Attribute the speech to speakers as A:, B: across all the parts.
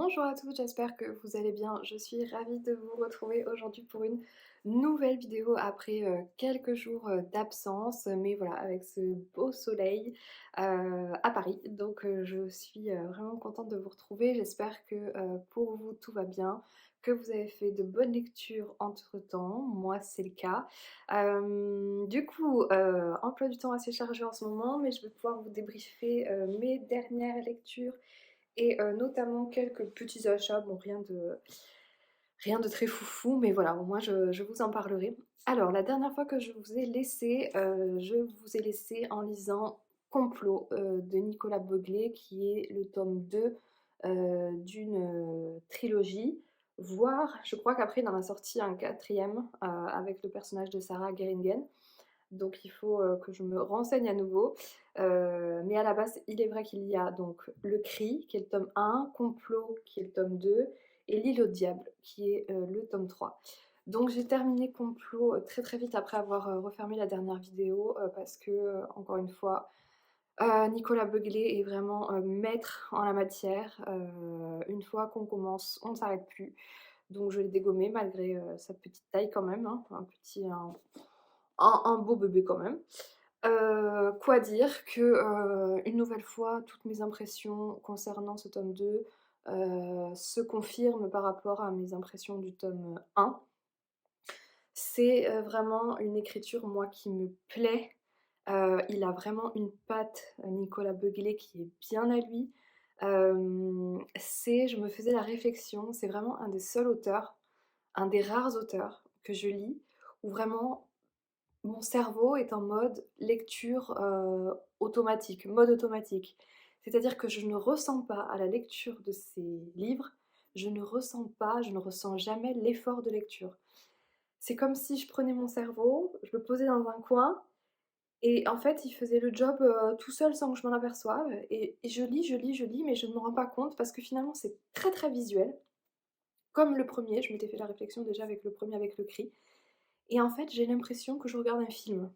A: Bonjour à tous, j'espère que vous allez bien. Je suis ravie de vous retrouver aujourd'hui pour une nouvelle vidéo après quelques jours d'absence, mais voilà, avec ce beau soleil à Paris. Donc je suis vraiment contente de vous retrouver. J'espère que pour vous tout va bien, que vous avez fait de bonnes lectures entre-temps. Moi, c'est le cas. Emploi du temps assez chargé en ce moment, mais je vais pouvoir vous débriefer mes dernières lectures et notamment quelques petits achats, bon rien de très foufou, mais voilà, au moins je vous en parlerai. Alors la dernière fois que je vous ai laissé en lisant Complot de Nicolas Beuglet, qui est le tome 2 d'une trilogie, voire je crois qu'après il en a sorti un quatrième avec le personnage de Sarah Geringen. Donc il faut que je me renseigne à nouveau. Mais à la base, il est vrai qu'il y a donc Le Cri, qui est le tome 1, Complot, qui est le tome 2, et L'île au diable, qui est le tome 3. Donc j'ai terminé Complot très très vite après avoir refermé la dernière vidéo, parce que, encore une fois, Nicolas Beuglet est vraiment maître en la matière. Une fois qu'on commence, on ne s'arrête plus. Donc je l'ai dégommé malgré sa petite taille quand même, hein, un beau bébé quand même. Quoi dire que, une nouvelle fois, toutes mes impressions concernant ce tome 2 se confirment par rapport à mes impressions du tome 1. C'est, vraiment une écriture, moi, qui me plaît. Il a vraiment une patte, Nicolas Beuglet, qui est bien à lui. Je me faisais la réflexion, c'est vraiment un des seuls auteurs, un des rares auteurs que je lis, où vraiment mon cerveau est en mode lecture, automatique, mode automatique. C'est-à-dire que je ne ressens pas à la lecture de ces livres, je ne ressens jamais l'effort de lecture. C'est comme si je prenais mon cerveau, je le posais dans un coin et en fait, il faisait le job, tout seul sans que je m'en aperçoive et je lis, je lis, je lis, mais je ne me rends pas compte parce que finalement c'est très, très visuel. Comme le premier, je m'étais fait la réflexion déjà avec le premier avec Le Cri et en fait, j'ai l'impression que je regarde un film.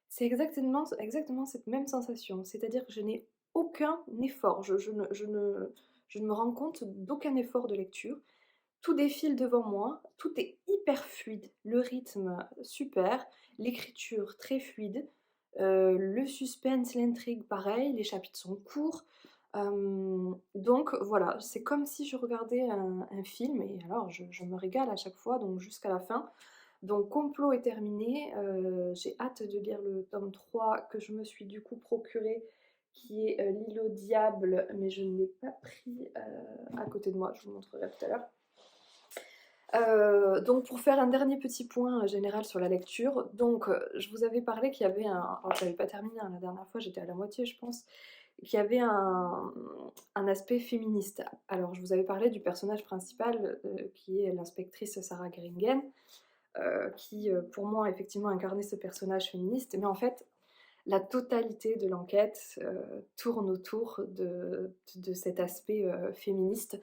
A: C'est exactement cette même sensation, c'est-à-dire que je n'ai aucun effort, je ne me rends compte d'aucun effort de lecture. Tout défile devant moi, tout est hyper fluide, le rythme super, l'écriture très fluide, le suspense, l'intrigue pareil, les chapitres sont courts. Donc voilà, c'est comme si je regardais un film et alors je me régale à chaque fois, donc jusqu'à la fin. Donc Complot est terminé, j'ai hâte de lire le tome 3 que je me suis du coup procuré, qui est, L'île au diable, mais je ne l'ai pas pris, à côté de moi, je vous montrerai tout à l'heure. Donc pour faire un dernier petit point, général sur la lecture, donc je vous avais parlé qu'il y avait alors je l'avais pas terminé, hein, la dernière fois, j'étais à la moitié je pense, qu'il y avait un aspect féministe. Alors je vous avais parlé du personnage principal, qui est l'inspectrice Sarah Geringen, qui, pour moi, effectivement incarnait ce personnage féministe. Mais en fait, la totalité de l'enquête, tourne autour de cet aspect, féministe.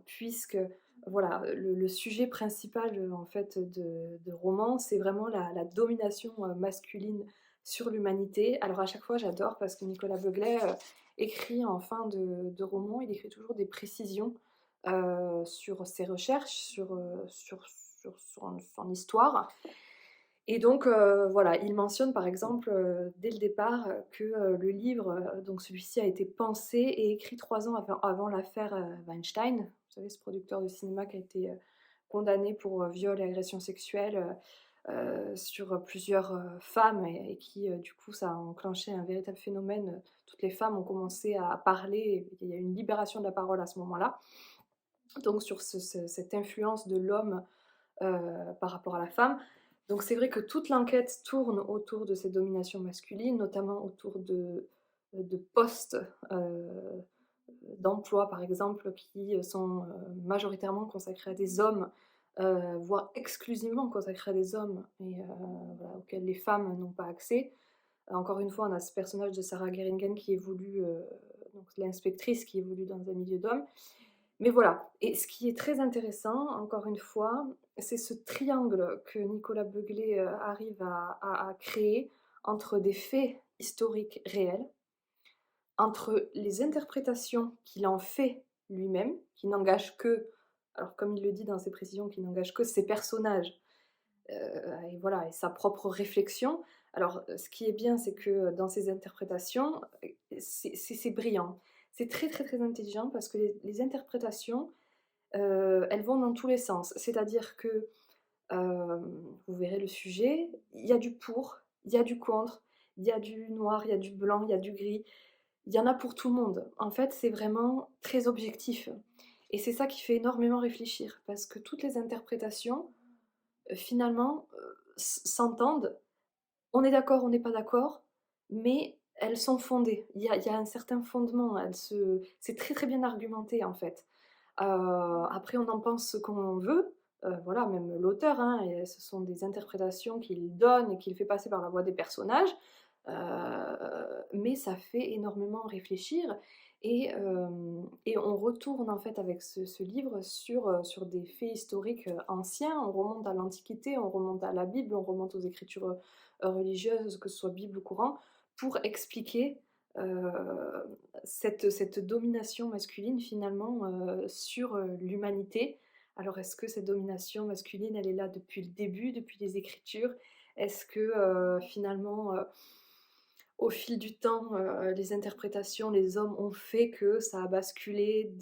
A: Puisque voilà, le sujet principal, en fait, de roman, c'est vraiment la domination, masculine sur l'humanité. Alors à chaque fois, j'adore parce que Nicolas Beuglet, écrit en fin de roman, il écrit toujours des précisions, sur ses recherches, sur son histoire et donc voilà, il mentionne par exemple, dès le départ, que, le livre, donc celui-ci a été pensé et écrit 3 ans avant l'affaire, Weinstein. Vous savez, ce producteur de cinéma qui a été, condamné pour, viol et agression sexuelle, sur plusieurs, femmes et qui, du coup, ça a enclenché un véritable phénomène. Toutes les femmes ont commencé à parler et il y a eu une libération de la parole à ce moment-là. Donc sur cette influence de l'homme par rapport à la femme. Donc c'est vrai que toute l'enquête tourne autour de ces dominations masculines, notamment autour de postes, d'emploi par exemple qui sont, majoritairement consacrés à des hommes, voire exclusivement consacrés à des hommes et voilà, auxquels les femmes n'ont pas accès. Encore une fois, on a ce personnage de Sarah Geringen qui évolue, donc l'inspectrice qui évolue dans un milieu d'hommes mais voilà et ce qui est très intéressant, encore une fois, c'est ce triangle que Nicolas Beuglet, arrive à créer entre des faits historiques réels, entre les interprétations qu'il en fait, lui-même, qui n'engage que, alors comme il le dit dans ses précisions, qui n'engage que ses personnages, et voilà, et sa propre réflexion. Alors, ce qui est bien, c'est que dans ses interprétations, c'est brillant. C'est très, très, très intelligent parce que les interprétations, elles vont dans tous les sens. C'est-à-dire que, vous verrez le sujet, il y a du pour, il y a du contre, il y a du noir, il y a du blanc, il y a du gris. Il y en a pour tout le monde. En fait, c'est vraiment très objectif et c'est ça qui fait énormément réfléchir parce que toutes les interprétations, finalement, s'entendent. On est d'accord, on n'est pas d'accord, mais elles sont fondées. Il y a un certain fondement, c'est très, très bien argumenté, en fait. Après on en pense ce qu'on veut, voilà, même l'auteur, hein, et ce sont des interprétations qu'il donne et qu'il fait passer par la voix des personnages, mais ça fait énormément réfléchir et on retourne en fait avec ce livre sur des faits historiques, anciens. On remonte à l'Antiquité, on remonte à la Bible, on remonte aux écritures, religieuses, que ce soit Bible ou Coran, pour expliquer, heu, cette domination masculine finalement, sur, l'humanité. Alors est-ce que cette domination masculine, elle est là depuis le début, depuis les Écritures? Est-ce que, finalement, au fil du temps, les interprétations, les hommes ont fait que ça a basculé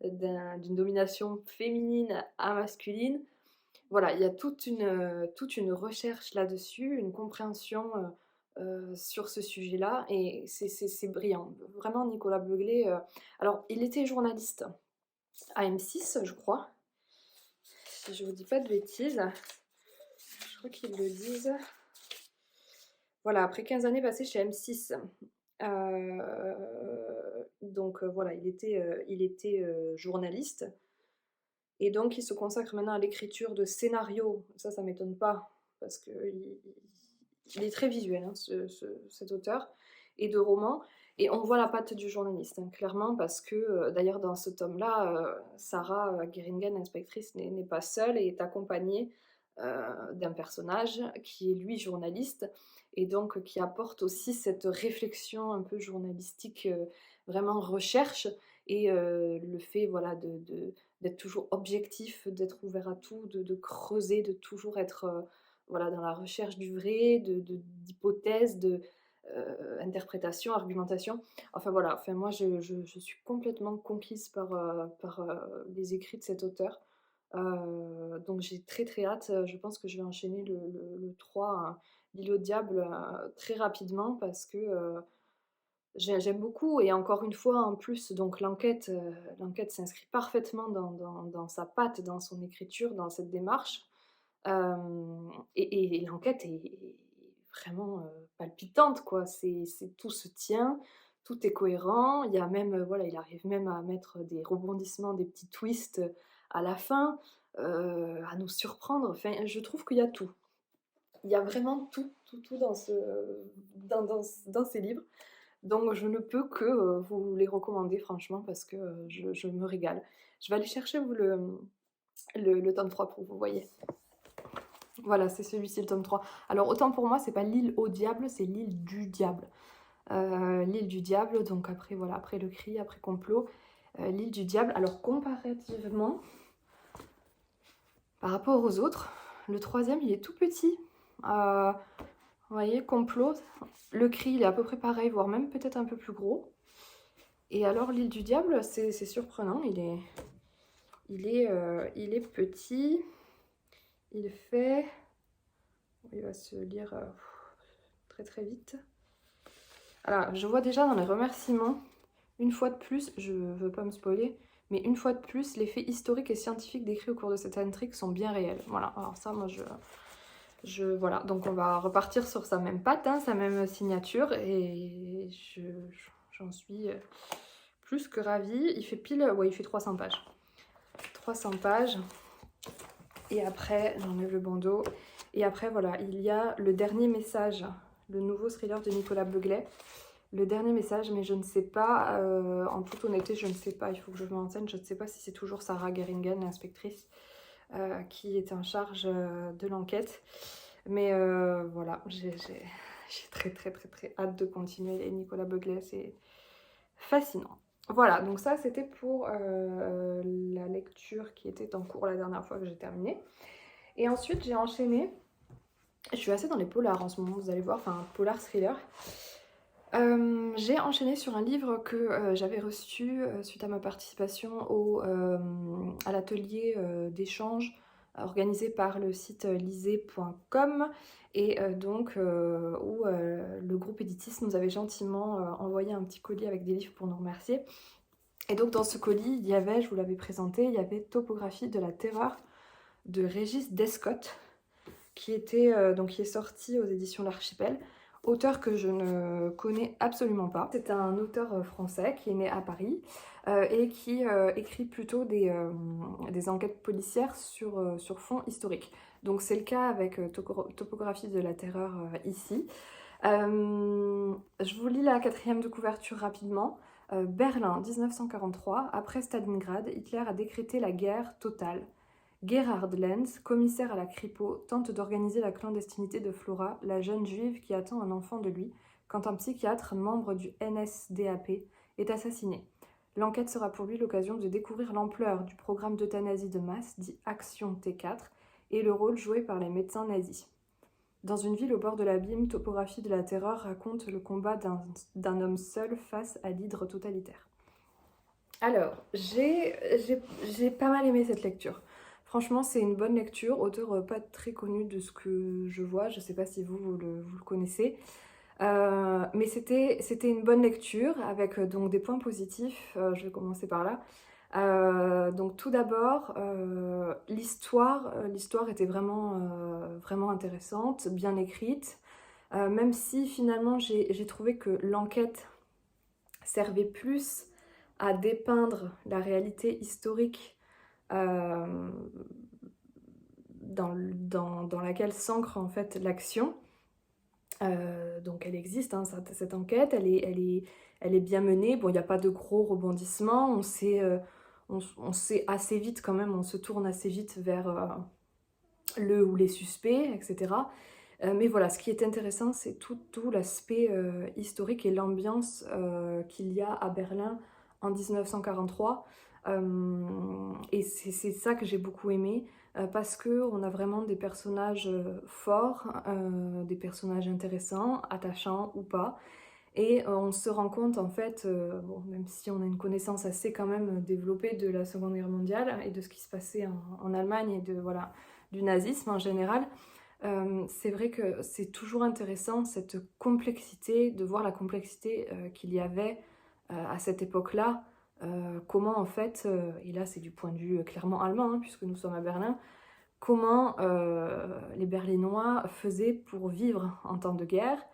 A: d'une domination féminine à masculine? Voilà, il y a toute une recherche là-dessus, une compréhension, sur ce sujet-là et c'est brillant. Vraiment Nicolas Beuglet, alors il était journaliste à M6, je crois, si je vous dis pas de bêtises. Je crois qu'ils le disent. Voilà, après 15 années passées chez M6. Donc voilà, il était journaliste et donc il se consacre maintenant à l'écriture de scénarios. Ça m'étonne pas parce qu'il est très visuel, hein, cet auteur, et de romans. Et on voit la patte du journaliste, hein, clairement, parce que d'ailleurs dans ce tome-là, Sarah Gueringen, inspectrice, n'est pas seule et est accompagnée d'un personnage qui est lui journaliste et donc qui apporte aussi cette réflexion un peu journalistique, vraiment recherche et le fait voilà d'être toujours objectif, d'être ouvert à tout, de creuser, de toujours être, voilà, dans la recherche du vrai, d'hypothèses, interprétation, argumentation. Enfin voilà, enfin moi je suis complètement conquise par les écrits de cet auteur. Donc j'ai très, très hâte, je pense que je vais enchaîner le 3, L'île au diable, très rapidement parce que, j'aime beaucoup et encore une fois, en plus, donc l'enquête s'inscrit parfaitement dans sa patte, dans son écriture, dans cette démarche. Et l'enquête est vraiment, palpitante, quoi. Tout se tient, tout est cohérent. Il y a même, voilà, il arrive même à mettre des rebondissements, des petits twists, à la fin, à nous surprendre. Enfin, je trouve qu'il y a tout. Il y a vraiment tout, tout, tout dans ces livres. Donc je ne peux que, vous les recommander franchement parce que, je me régale. Je vais aller chercher vous le tome 3 pour vous, voyez. Voilà, c'est celui-ci le tome 3. Alors autant pour moi, c'est pas l'île au diable, c'est l'île du diable. L'île du diable, donc après voilà, après le cri, après complot, l'île du diable. Alors comparativement, par rapport aux autres, le troisième il est tout petit. Vous voyez, complot, le cri il est à peu près pareil, voire même peut-être un peu plus gros. Et alors l'île du diable, c'est surprenant, il est petit, il fait... Il va se lire très très vite. Alors, je vois déjà dans les remerciements, une fois de plus, je veux pas me spoiler, mais une fois de plus, les faits historiques et scientifiques décrits au cours de cette intrigue sont bien réels. Voilà, alors ça, moi, voilà, donc on va repartir sur sa même patte, hein, sa même signature, et j'en suis plus que ravie. Il fait pile, ouais, il fait 300 pages. 300 pages, et après, j'enlève le bandeau, et après, voilà, il y a le dernier message, le nouveau thriller de Nicolas Beuglet. Le dernier message, mais je ne sais pas, en toute honnêteté, je ne sais pas, il faut que je me renseigne, je ne sais pas si c'est toujours Sarah Gueringen, l'inspectrice, qui est en charge de l'enquête. Mais voilà, j'ai très très très très hâte de continuer. Et Nicolas Beuglet, c'est fascinant. Voilà, donc ça c'était pour la lecture qui était en cours la dernière fois que j'ai terminé. Et ensuite j'ai enchaîné, je suis assez dans les polars en ce moment, vous allez voir, enfin polar thriller. J'ai enchaîné sur un livre que j'avais reçu suite à ma participation à l'atelier d'échange organisé par le site lisez.com et où le groupe Editis nous avait gentiment envoyé un petit colis avec des livres pour nous remercier. Et donc dans ce colis, il y avait, je vous l'avais présenté, il y avait Topographie de la terreur de Régis Descott, qui est sorti aux éditions L'Archipel, auteur que je ne connais absolument pas. C'est un auteur français qui est né à Paris et qui écrit plutôt des enquêtes policières sur fond historique. Donc c'est le cas avec Topographie de la terreur ici. Je vous lis la quatrième de couverture rapidement. Berlin, 1943, après Stalingrad, Hitler a décrété la guerre totale. Gerhard Lenz, commissaire à la Kripo, tente d'organiser la clandestinité de Flora, la jeune juive qui attend un enfant de lui, quand un psychiatre, membre du NSDAP, est assassiné. L'enquête sera pour lui l'occasion de découvrir l'ampleur du programme d'euthanasie de masse, dit Action T4, et le rôle joué par les médecins nazis. Dans une ville au bord de l'abîme, Topographie de la terreur raconte le combat d'un homme seul face à l'hydre totalitaire. Alors, j'ai pas mal aimé cette lecture. Franchement, c'est une bonne lecture, auteur pas très connu de ce que je vois, je sais pas si vous le connaissez. Mais c'était une bonne lecture avec donc des points positifs, je vais commencer par là. Donc tout d'abord, l'histoire était vraiment intéressante, bien écrite, même si finalement j'ai trouvé que l'enquête servait plus à dépeindre la réalité historique euh, dans laquelle s'ancre en fait l'action. Donc elle existe, hein, cette enquête, elle est bien menée. Bon, il n'y a pas de gros rebondissements, on sait assez vite quand même, on se tourne assez vite vers le ou les suspects, etc. Mais voilà, ce qui est intéressant, c'est tout l'aspect historique et l'ambiance qu'il y a à Berlin en 1943. Et c'est ça que j'ai beaucoup aimé, parce qu'on a vraiment des personnages forts, des personnages intéressants, attachants ou pas. Et on se rend compte, en fait, bon, même si on a une connaissance assez quand même développée de la Seconde Guerre mondiale et de ce qui se passait en Allemagne et voilà, du nazisme en général, c'est vrai que c'est toujours intéressant cette complexité, de voir la complexité qu'il y avait à cette époque-là, comment en fait, et là c'est du point de vue clairement allemand, hein, puisque nous sommes à Berlin, comment les Berlinois faisaient pour vivre en temps de guerre,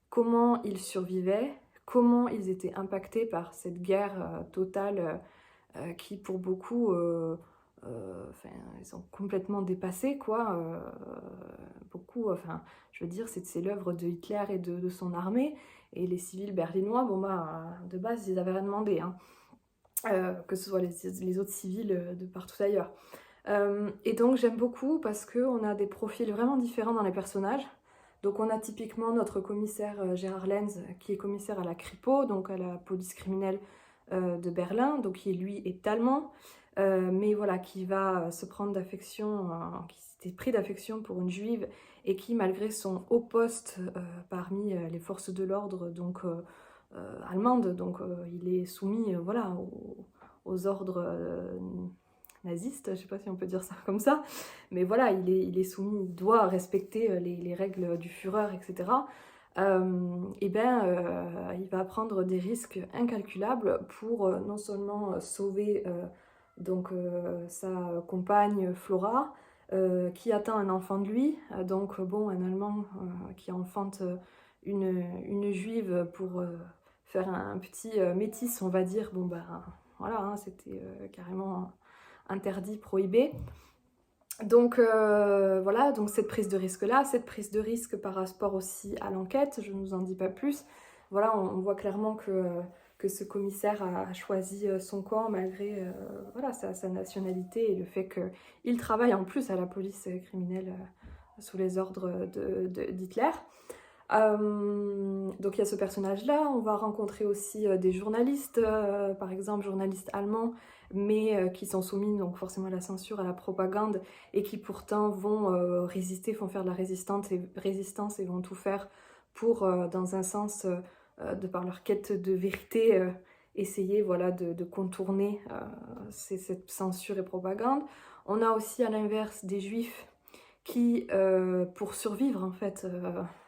A: comment ils survivaient, comment ils étaient impactés par cette guerre totale qui pour beaucoup enfin, ils sont complètement dépassés, quoi. Beaucoup, enfin, je veux dire, c'est l'œuvre de Hitler et de son armée. Et les civils berlinois, bon, bah, de base, ils n'avaient rien demandé, hein. Que ce soit les autres civils de partout ailleurs. Et donc, j'aime beaucoup parce qu'on a des profils vraiment différents dans les personnages. Donc, on a typiquement notre commissaire Gérard Lenz, qui est commissaire à la Kripo, donc à la police criminelle de Berlin, donc qui lui est allemand, mais voilà, qui va se prendre d'affection, qui s'était pris d'affection pour une juive et qui, malgré son haut poste parmi les forces de l'ordre allemandes, donc il est soumis voilà, aux ordres nazistes, je ne sais pas si on peut dire ça comme ça, mais voilà, il est soumis, il doit respecter les règles du Führer, etc. Et ben, il va prendre des risques incalculables pour non seulement sauver sa compagne Flora, qui attend un enfant de lui, donc bon, un Allemand qui enfante une juive pour faire un petit métis, on va dire, bon ben voilà, hein, c'était carrément interdit, prohibé. Donc voilà, donc cette prise de risque-là, cette prise de risque par rapport aussi à l'enquête, je ne vous en dis pas plus. Voilà, on voit clairement que ce commissaire a choisi son camp malgré voilà, sa nationalité et le fait qu'il travaille en plus à la police criminelle sous les ordres d'Hitler. Donc il y a ce personnage-là, on va rencontrer aussi, des journalistes, par exemple journalistes allemands, mais qui sont soumis donc forcément à la censure, à la propagande et qui pourtant vont, résister, vont faire de la résistance et vont tout faire pour, dans un sens, de par leur quête de vérité, essayer voilà de contourner, cette censure et propagande. On a aussi à l'inverse des juifs qui, pour survivre en fait,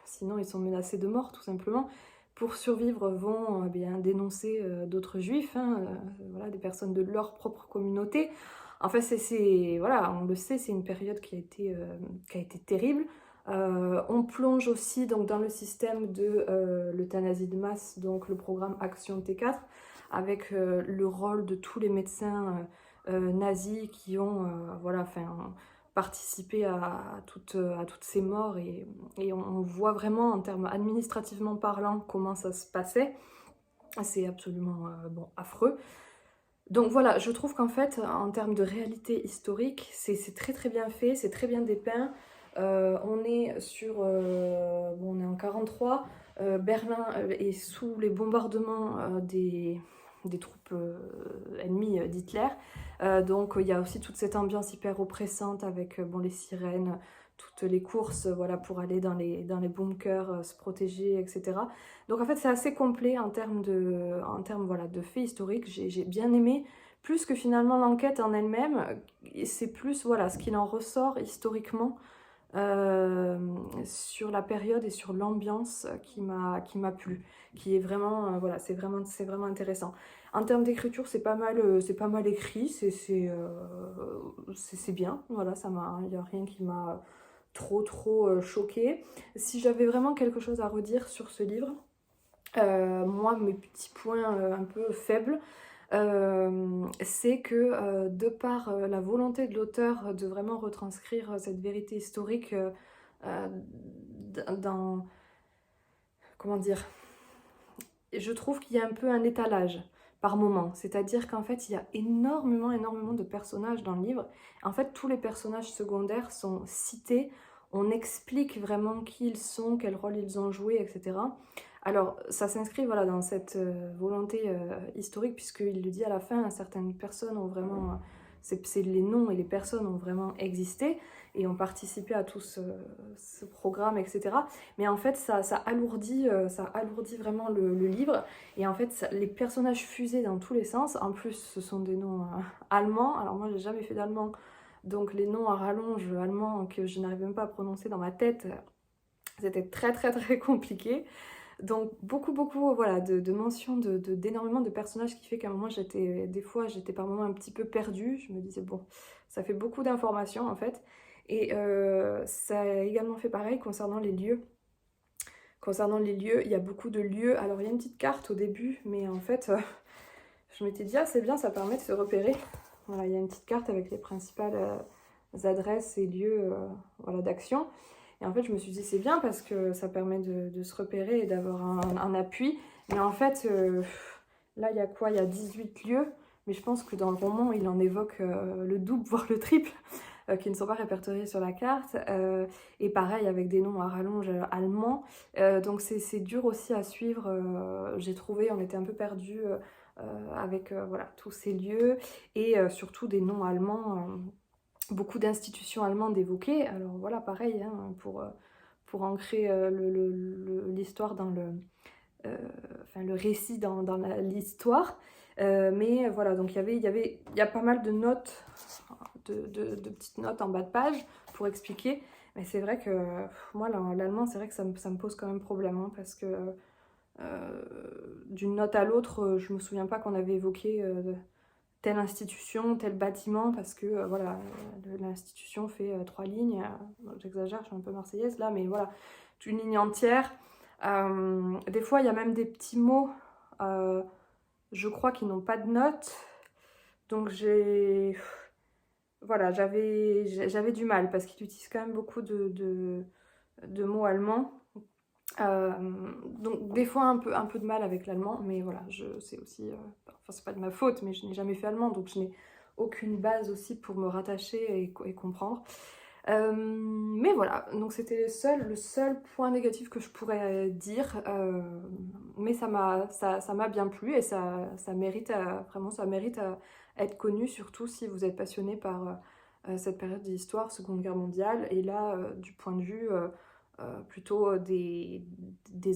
A: sinon ils sont menacés de mort tout simplement, pour survivre vont bien dénoncer d'autres juifs, hein, voilà, des personnes de leur propre communauté. En fait, voilà, on le sait, c'est une période qui a été terrible. On plonge aussi donc dans le système de l'euthanasie de masse, donc le programme Action T4, avec le rôle de tous les médecins nazis qui ont voilà, enfin, participé à toutes ces morts et on voit vraiment en termes administrativement parlant comment ça se passait. C'est absolument bon, affreux. Donc voilà, je trouve qu'en fait, en termes de réalité historique, c'est très très bien fait, c'est très bien dépeint. On est bon, on est en 43, Berlin est sous les bombardements des troupes ennemies d'Hitler. Donc il y a aussi toute cette ambiance hyper oppressante avec bon, les sirènes, toutes les courses voilà, pour aller dans les bunkers, se protéger, etc. Donc en fait c'est assez complet en termes voilà, de faits historiques, j'ai bien aimé, plus que finalement l'enquête en elle-même, c'est plus voilà, ce qu'il en ressort historiquement sur la période et sur l'ambiance qui m'a plu, qui est vraiment, voilà, c'est vraiment intéressant. En termes d'écriture, c'est pas mal écrit, c'est bien, voilà, il n'y a rien qui m'a trop choqué. Si j'avais vraiment quelque chose à redire sur ce livre, moi, mes petits points un peu faibles, c'est que de par la volonté de l'auteur de vraiment retranscrire cette vérité historique euh, dans, comment dire, je trouve qu'il y a un peu un étalage par moment, c'est-à-dire qu'en fait il y a énormément de personnages dans le livre. En fait tous les personnages secondaires sont cités, on explique vraiment qui ils sont, quel rôle ils ont joué, etc. Alors ça s'inscrit voilà, dans cette volonté historique puisqu'il le dit à la fin, certaines personnes ont vraiment, c'est les noms et les personnes ont vraiment existé et ont participé à tout ce programme, etc. Mais en fait, ça alourdit vraiment le livre. Et en fait, les personnages fusés dans tous les sens. En plus, ce sont des noms allemands. Alors moi, j'ai jamais fait d'allemand. Donc les noms à rallonge allemands que je n'arrive même pas à prononcer dans ma tête, c'était très compliqué. Donc beaucoup voilà, de mentions d'énormément de personnages qui fait qu'à un moment, des fois, j'étais par moments un petit peu perdue. Je me disais, bon, ça fait beaucoup d'informations en fait. Et ça a également fait pareil concernant les lieux. Concernant les lieux, il y a beaucoup de lieux. Alors, il y a une petite carte au début, mais en fait, je m'étais dit, ah, c'est bien, ça permet de se repérer. Voilà, il y a une petite carte avec les principales adresses et lieux voilà, d'action. Et en fait, je me suis dit, c'est bien parce que ça permet de se repérer et d'avoir un appui. Mais en fait, là, il y a quoi? Il y a 18 lieux. Mais je pense que dans le roman, il en évoque le double, voire le triple, qui ne sont pas répertoriés sur la carte. Et pareil, avec des noms à rallonge allemands. Donc c'est dur aussi à suivre. J'ai trouvé, on était un peu perdus avec voilà, tous ces lieux. Et surtout des noms allemands. Beaucoup d'institutions allemandes évoquées. Alors voilà, pareil, hein, pour ancrer l'histoire dans enfin, le récit dans l'histoire. Mais voilà, donc il y a pas mal de notes, de petites notes en bas de page pour expliquer. Mais c'est vrai que moi, l'allemand, c'est vrai que ça me pose quand même problème, hein, parce que d'une note à l'autre, je me souviens pas qu'on avait évoqué telle institution, tel bâtiment, parce que voilà, l'institution fait 3 lignes. J'exagère, je suis un peu marseillaise là, mais voilà, une ligne entière. Des fois, il y a même des petits mots, je crois, qui n'ont pas de notes. Donc voilà, j'avais du mal, parce qu'il utilise quand même beaucoup de mots allemands. Donc des fois un peu de mal avec l'allemand, mais voilà, c'est aussi, enfin c'est pas de ma faute, mais je n'ai jamais fait allemand, donc je n'ai aucune base aussi pour me rattacher et comprendre. Mais voilà, donc c'était le seul point négatif que je pourrais dire, mais ça m'a bien plu et ça mérite vraiment, ça mérite à être connu, surtout si vous êtes passionné par cette période de l'histoire, Seconde Guerre mondiale, et là, du point de vue plutôt des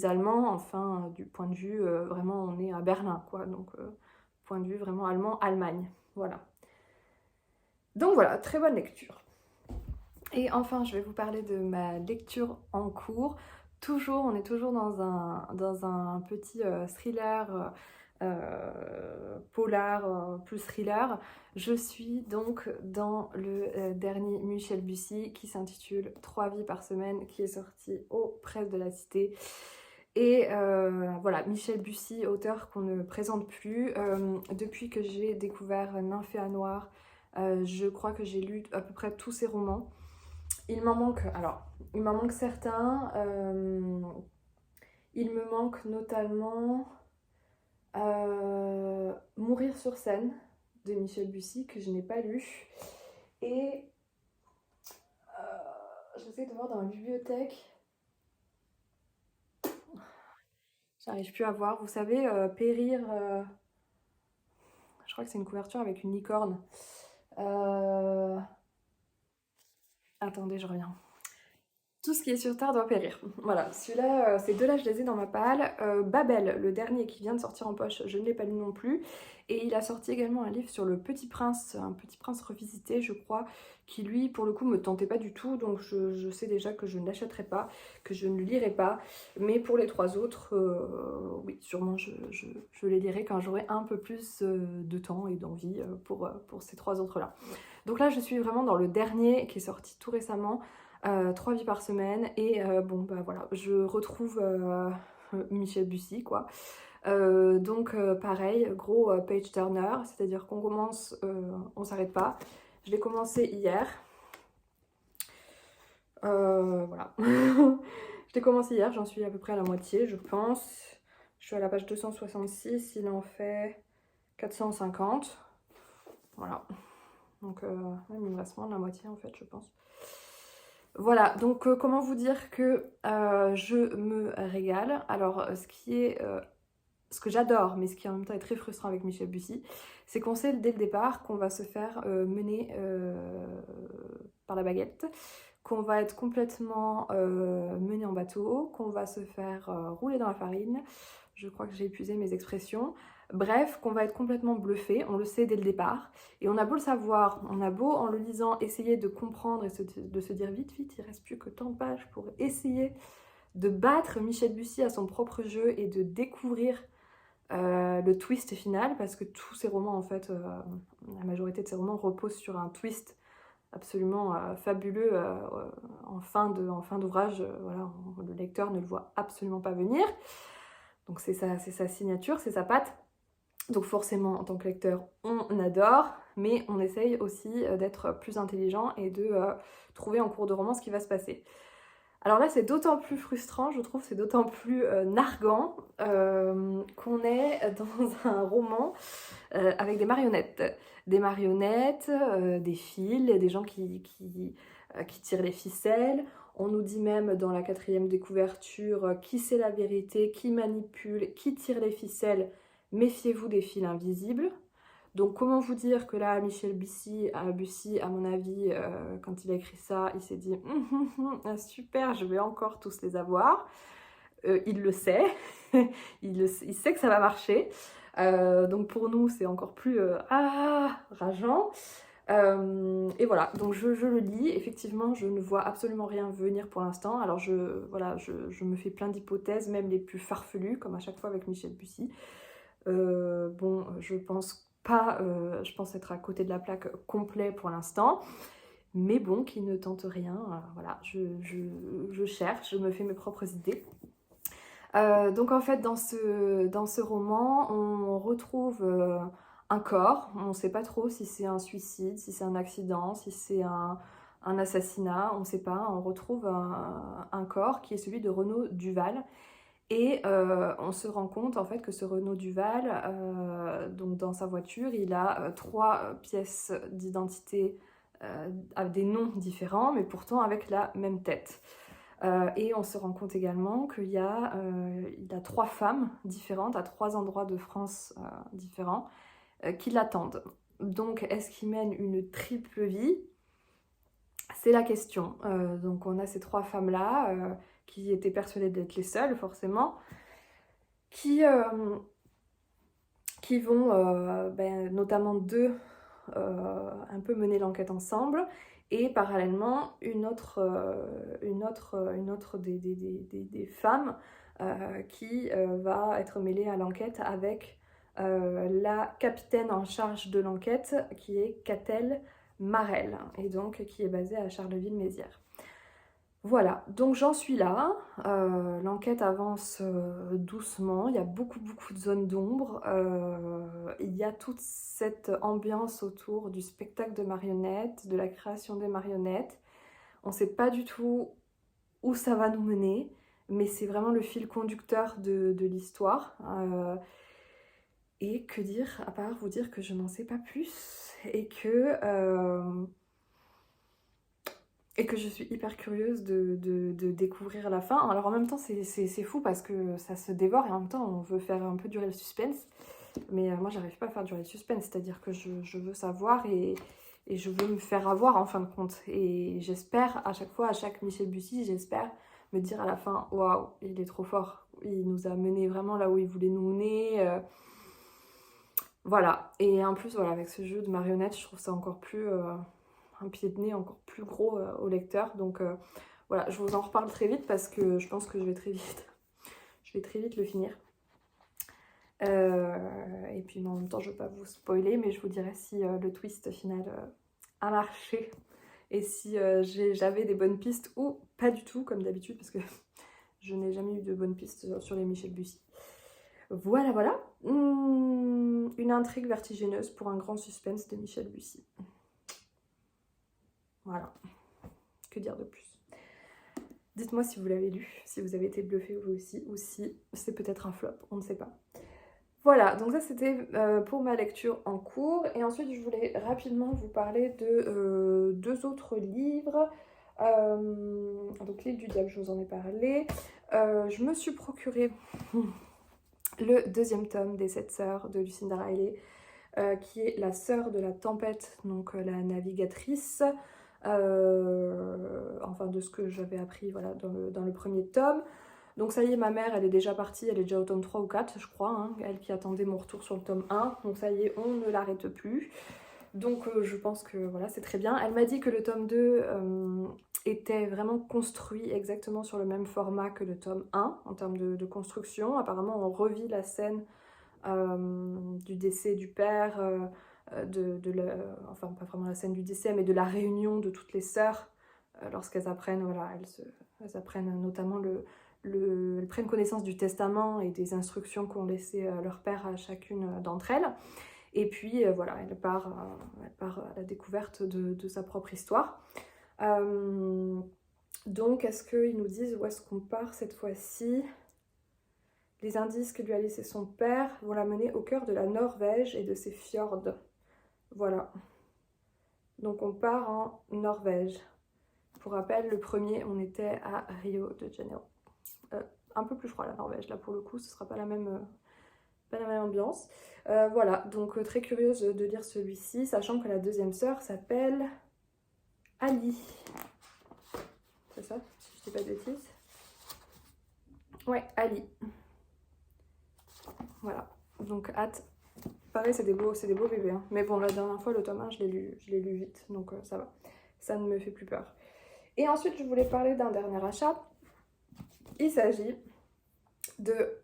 A: Allemands, enfin, du point de vue, vraiment, on est à Berlin, quoi, donc point de vue vraiment allemand, Allemagne, voilà. Donc voilà, très bonne lecture. Et enfin, je vais vous parler de ma lecture en cours. On est toujours dans un petit thriller, polar, plus thriller. Je suis donc dans le dernier Michel Bussy qui s'intitule 3 vies par semaine, qui est sorti aux Presses de la Cité. Et voilà, Michel Bussy, auteur qu'on ne présente plus. Depuis que j'ai découvert Nymphéa Noir, je crois que j'ai lu à peu près tous ses romans. Il m'en manque certains. Il me manque notamment Mourir sur scène de Michel Bussy, que je n'ai pas lu. Et j'essaie de voir dans la bibliothèque. J'arrive plus à voir. Vous savez, Périr. Je crois que c'est une couverture avec une licorne. Attendez, je reviens. Tout ce qui est sur Terre doit périr. Voilà, celui-là, ces deux-là, je les ai dans ma palle. Babel, le dernier qui vient de sortir en poche, je ne l'ai pas lu non plus. Et il a sorti également un livre sur le Petit Prince, un Petit Prince revisité, je crois, qui lui, pour le coup, me tentait pas du tout. Donc je sais déjà que je ne l'achèterai pas, que je ne le lirai pas. Mais pour les trois autres, oui, sûrement je les lirai quand j'aurai un peu plus de temps et d'envie pour ces trois autres-là. Donc là, je suis vraiment dans le dernier qui est sorti tout récemment. 3 vies par semaine et bon bah voilà, je retrouve Michel Bussy quoi. Donc pareil, gros page turner, c'est-à-dire qu'on commence, on s'arrête pas. Je l'ai commencé hier. Voilà. Je l'ai commencé hier, j'en suis à peu près à la moitié je pense. Je suis à la page 266, il en fait 450. Voilà. Donc il me reste moins de la moitié en fait je pense. Voilà, donc comment vous dire que je me régale. Alors, ce que j'adore, mais ce qui en même temps est très frustrant avec Michel Bussy, c'est qu'on sait dès le départ qu'on va se faire mener par la baguette, qu'on va être complètement mené en bateau, qu'on va se faire rouler dans la farine. Je crois que j'ai épuisé mes expressions. Bref, qu'on va être complètement bluffé, on le sait dès le départ. Et on a beau le savoir, on a beau en le lisant essayer de comprendre et de se dire vite, vite, il reste plus que tant de pages pour essayer de battre Michel Bussy à son propre jeu et de découvrir le twist final, parce que tous ces romans, en fait, la majorité de ces romans reposent sur un twist absolument fabuleux en fin d'ouvrage. Voilà, le lecteur ne le voit absolument pas venir. Donc c'est sa signature, c'est sa patte. Donc forcément, en tant que lecteur, on adore, mais on essaye aussi d'être plus intelligent et de trouver en cours de roman ce qui va se passer. Alors là, c'est d'autant plus frustrant, je trouve, c'est d'autant plus narguant qu'on est dans un roman avec des marionnettes. Des marionnettes, des fils, des gens qui tirent les ficelles. On nous dit même dans la 4e de couverture qui sait la vérité, qui manipule, qui tire les ficelles. Méfiez-vous des fils invisibles. Donc comment vous dire que là, Michel Bussy, à mon avis, quand il a écrit ça, il s'est dit super, je vais encore tous les avoir. Il le sait, il sait que ça va marcher. Donc pour nous, c'est encore plus rageant. Et voilà, donc je le lis. Effectivement, je ne vois absolument rien venir pour l'instant. Alors je me fais plein d'hypothèses, même les plus farfelues, comme à chaque fois avec Michel Bussy. Bon, je pense pas, je pense être à côté de la plaque complet pour l'instant. Mais bon, qui ne tente rien, voilà, je cherche, je me fais mes propres idées. Donc en fait, dans ce roman, on retrouve un corps. On ne sait pas trop si c'est un suicide, si c'est un accident, si c'est un assassinat, on ne sait pas. On retrouve un corps qui est celui de Renaud Duval. Et on se rend compte en fait que ce Renaud Duval, donc dans sa voiture, il a 3 pièces d'identité avec des noms différents, mais pourtant avec la même tête. Et on se rend compte également qu'il y a 3 femmes différentes, à 3 endroits de France différents, qui l'attendent. Donc, est-ce qu'il mène une triple vie? C'est la question. Donc, on a ces 3 femmes-là, qui étaient persuadées d'être les seules, forcément, qui vont, notamment 2, un peu mener l'enquête ensemble, et parallèlement une autre des femmes qui va être mêlée à l'enquête avec la capitaine en charge de l'enquête, qui est Catel Marel, et donc qui est basée à Charleville-Mézières. Voilà, donc j'en suis là, l'enquête avance doucement, il y a beaucoup de zones d'ombre, il y a toute cette ambiance autour du spectacle de marionnettes, de la création des marionnettes. On ne sait pas du tout où ça va nous mener, mais c'est vraiment le fil conducteur de l'histoire. Et que dire, à part vous dire que je n'en sais pas plus, et que je suis hyper curieuse de découvrir la fin. Alors en même temps, c'est fou parce que ça se dévore, et en même temps, on veut faire un peu durer le suspense. Mais moi, j'arrive pas à faire durer le suspense, c'est-à-dire que je veux savoir, et je veux me faire avoir en fin de compte. Et j'espère, à chaque fois, à chaque Michel Bussy, j'espère me dire à la fin, waouh, il est trop fort. Il nous a menés vraiment là où il voulait nous mener. Voilà. Et en plus, voilà, avec ce jeu de marionnettes, je trouve ça encore plus... un pied de nez encore plus gros au lecteur. Donc voilà, je vous en reparle très vite parce que je pense que je vais très vite le finir. Et puis en même temps, je ne vais pas vous spoiler, mais je vous dirai si le twist final a marché et si j'avais des bonnes pistes ou pas du tout, comme d'habitude, parce que je n'ai jamais eu de bonnes pistes sur les Michel Bussy. Voilà, voilà. Une intrigue vertigineuse pour un grand suspense de Michel Bussy. Voilà, que dire de plus? Dites-moi si vous l'avez lu, si vous avez été bluffé vous aussi, ou si c'est peut-être un flop, on ne sait pas. Voilà, donc ça c'était pour ma lecture en cours. Et ensuite je voulais rapidement vous parler de 2 autres livres. Donc L'île du diable, je vous en ai parlé. Je me suis procuré le 2e tome des 7 sœurs de Lucinda Riley, qui est la sœur de la tempête, donc la navigatrice. Enfin de ce que j'avais appris, voilà, dans le 1er tome. Donc ça y est, ma mère, elle est déjà partie, elle est déjà au tome 3 ou 4, je crois, hein, elle qui attendait mon retour sur le tome 1. Donc ça y est, on ne l'arrête plus. Donc je pense que voilà, c'est très bien. Elle m'a dit que le tome 2 était vraiment construit exactement sur le même format que le tome 1 en termes de construction. Apparemment, on revit la scène du décès du père, enfin pas vraiment la scène du décès, mais de la réunion de toutes les sœurs lorsqu'elles apprennent, voilà, elles apprennent notamment elles prennent connaissance du testament et des instructions qu'ont laissé leur père à chacune d'entre elles. Et puis voilà, elle part à la découverte de sa propre histoire. Donc est-ce qu'ils nous disent où est-ce qu'on part cette fois-ci? Les indices que lui a laissé son père vont la mener au cœur de la Norvège et de ses fjords. Voilà. Donc on part en Norvège. Pour rappel, le premier, on était à Rio de Janeiro. Un peu plus froid la Norvège, là pour le coup, ce sera pas la même ambiance. Voilà, donc très curieuse de lire celui-ci, sachant que la 2e sœur s'appelle Ali. C'est ça, si je dis pas de bêtises? Ouais, Ali. Voilà, donc hâte. Pareil, c'est des beaux bébés, hein. Mais bon, la dernière fois, le tome 1, je l'ai lu vite, donc ça va. Ça ne me fait plus peur. Et ensuite, je voulais parler d'un dernier achat. Il s'agit de...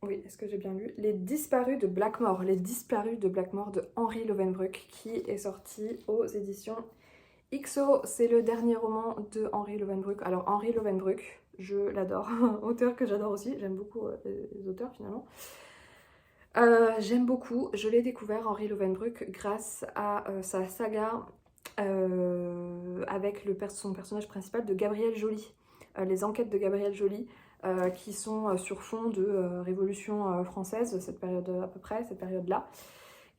A: Oui, est-ce que j'ai bien lu? Les disparus de Blackmore. Les disparus de Blackmore de Henri Lovenbruck, qui est sorti aux éditions XO. C'est le dernier roman de Henri Lovenbruck. Alors, Henri Lovenbruck, je l'adore. Auteur que j'adore aussi. J'aime beaucoup les auteurs, finalement. J'aime beaucoup. Je l'ai découvert, Henri Lovenbruck, grâce à sa saga avec son personnage principal de Gabriel Joly. Les enquêtes de Gabriel Joly, qui sont sur fond de Révolution française, cette période à peu près, cette période-là.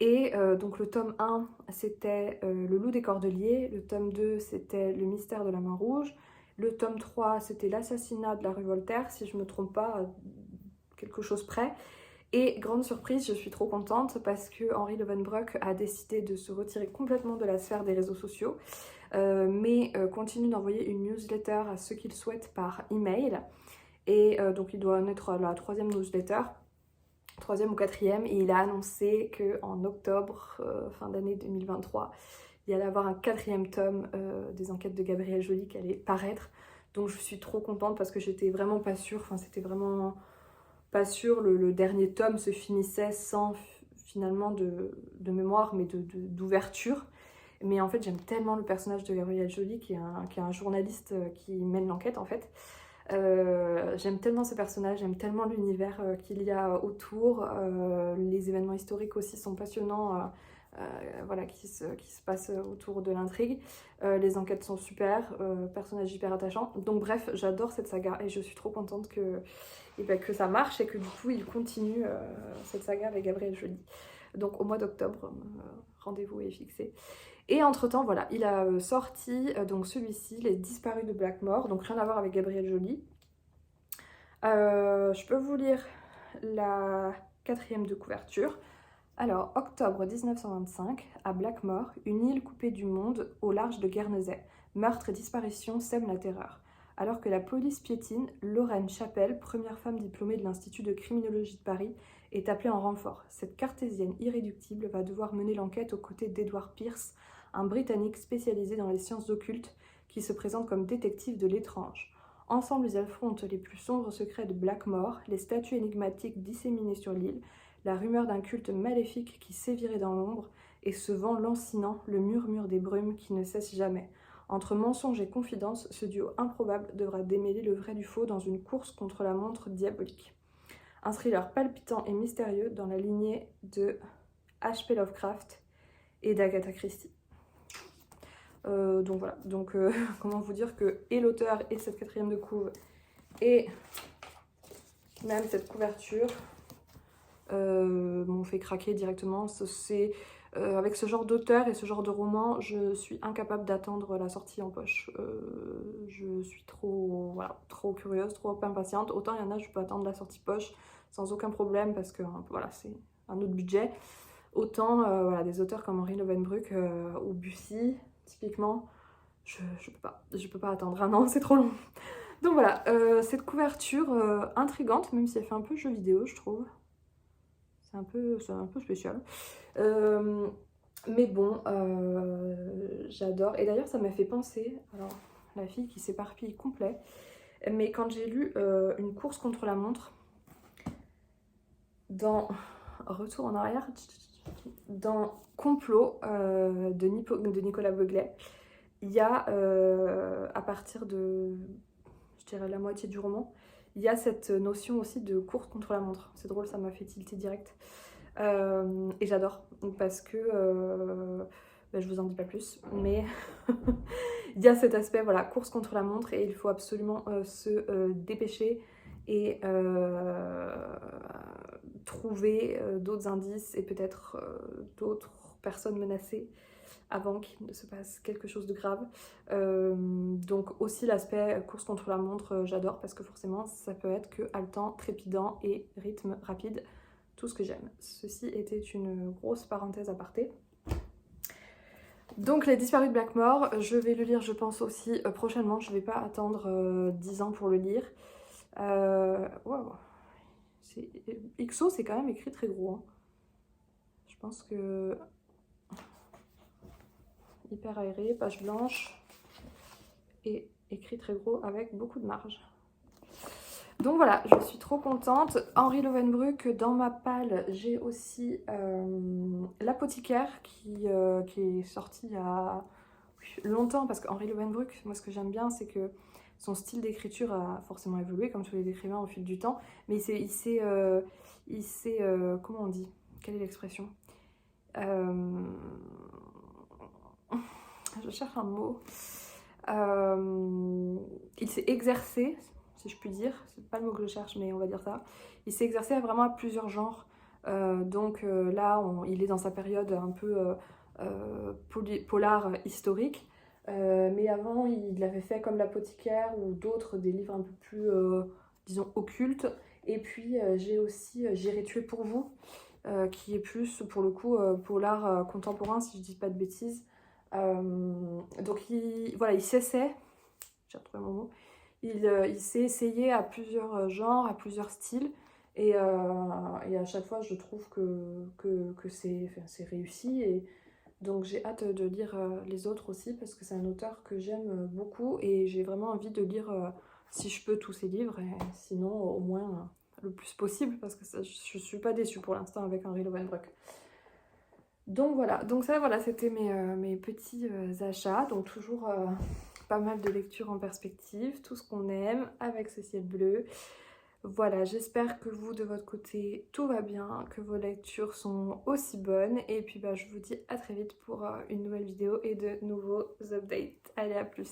A: Et donc le tome 1, c'était Le loup des cordeliers, le tome 2, c'était Le mystère de la main rouge, le tome 3, c'était L'assassinat de la rue Voltaire, si je ne me trompe pas, quelque chose près. Et grande surprise, je suis trop contente parce que Henri Levenbrock a décidé de se retirer complètement de la sphère des réseaux sociaux, mais continue d'envoyer une newsletter à ceux qu'il souhaite par email. Et donc il doit en être à la 3e newsletter, 3e ou 4e, et il a annoncé qu'en octobre, fin d'année 2023, il allait avoir un 4e tome des enquêtes de Gabriel Joly qui allait paraître. Donc je suis trop contente parce que j'étais vraiment pas sûre, enfin c'était vraiment pas sûr, le dernier tome se finissait sans finalement de mémoire, mais d'ouverture. Mais en fait, j'aime tellement le personnage de Gabriel Joly, qui est un journaliste qui mène l'enquête en fait. J'aime tellement ce personnage, j'aime tellement l'univers qu'il y a autour. Les événements historiques aussi sont passionnants, voilà, qui se passent autour de l'intrigue. Les enquêtes sont super, personnage hyper attachant. Donc bref, j'adore cette saga et je suis trop contente que ça marche et que du coup il continue cette saga avec Gabriel Joly. Donc au mois d'octobre, rendez-vous est fixé. Et entre-temps, voilà, il a sorti donc celui-ci, Les Disparus de Blackmore, donc rien à voir avec Gabriel Joly. Je peux vous lire la 4e de couverture. Alors, octobre 1925, à Blackmore, une île coupée du monde au large de Guernesey. Meurtre et disparition sèment la terreur. Alors que la police piétine, Lorraine Chapelle, première femme diplômée de l'Institut de criminologie de Paris, est appelée en renfort. Cette cartésienne irréductible va devoir mener l'enquête aux côtés d'Edward Pierce, un Britannique spécialisé dans les sciences occultes qui se présente comme détective de l'étrange. Ensemble, ils affrontent les plus sombres secrets de Blackmore, les statues énigmatiques disséminées sur l'île, la rumeur d'un culte maléfique qui sévirait dans l'ombre, et ce vent lancinant, le murmure des brumes qui ne cesse jamais. Entre mensonges et confidences, ce duo improbable devra démêler le vrai du faux dans une course contre la montre diabolique. Un thriller palpitant et mystérieux dans la lignée de H.P. Lovecraft et d'Agatha Christie. Donc voilà, donc comment vous dire que et l'auteur et cette 4e de couve et même cette couverture m'ont fait craquer directement. C'est avec ce genre d'auteur et ce genre de roman, je suis incapable d'attendre la sortie en poche. Je suis trop, voilà, trop curieuse, trop impatiente. Autant il y en a, je peux attendre la sortie poche sans aucun problème parce que voilà, c'est un autre budget. Autant voilà, des auteurs comme Henri Levenbrock ou Bussy, typiquement, je peux pas attendre un an, c'est trop long. Donc voilà, cette couverture intrigante, même si elle fait un peu jeu vidéo, je trouve. C'est un peu spécial. Mais bon, j'adore. Et d'ailleurs, ça m'a fait penser, alors la fille qui s'éparpille complet, mais quand j'ai lu Une course contre la montre, dans Retour en arrière, dans Complot de Nicolas Beuglet, il y a, à partir de, je dirais, la moitié du roman, il y a cette notion aussi de course contre la montre. C'est drôle, ça m'a fait tilter direct. Et j'adore, parce que, je vous en dis pas plus, mais il y a cet aspect, voilà, course contre la montre, et il faut absolument se dépêcher et trouver d'autres indices et peut-être d'autres personnes menacées avant qu'il ne se passe quelque chose de grave. Donc aussi l'aspect course contre la montre, j'adore parce que forcément ça peut être que haletant, trépidant et rythme rapide, tout ce que j'aime. Ceci était une grosse parenthèse aparté. Donc Les Disparus de Blackmore, je vais le lire je pense aussi prochainement, je vais pas attendre 10 ans pour le lire. Wow. XO c'est quand même écrit très gros, hein. Je pense que hyper aéré, page blanche et écrit très gros avec beaucoup de marge. Donc voilà, je suis trop contente. Henri Levenbrock, dans ma palle, j'ai aussi L'Apothicaire qui est sorti il y a longtemps, parce qu'Henri Levenbrock, moi ce que j'aime bien, c'est que son style d'écriture a forcément évolué, comme tous les écrivains au fil du temps, mais il s'est comment on dit? Quelle est l'expression? Je cherche un mot. Il s'est exercé, si je puis dire, c'est pas le mot que je cherche, mais on va dire ça. Il s'est exercé vraiment à plusieurs genres Là, il est dans sa période un peu polar historique. Mais avant, il avait fait comme L'Apothicaire ou d'autres, des livres un peu plus, disons, occultes. Et puis, j'ai aussi J'irai tuer pour vous, qui est plus, pour le coup, polar contemporain, si je dis pas de bêtises. Voilà, il s'essaie, j'ai retrouvé mon mot, il s'est essayé à plusieurs genres, à plusieurs styles. Et à chaque fois, je trouve que c'est réussi. Et donc, j'ai hâte de lire les autres aussi, parce que c'est un auteur que j'aime beaucoup. Et j'ai vraiment envie de lire, si je peux, tous ses livres. Et sinon, au moins le plus possible, parce que je suis pas déçue pour l'instant avec Henri Lovenbroek. Donc voilà, voilà, c'était mes petits achats. Donc toujours pas mal de lectures en perspective, tout ce qu'on aime avec ce ciel bleu. Voilà, j'espère que vous, de votre côté, tout va bien, que vos lectures sont aussi bonnes. Et puis je vous dis à très vite pour une nouvelle vidéo et de nouveaux updates. Allez, à plus!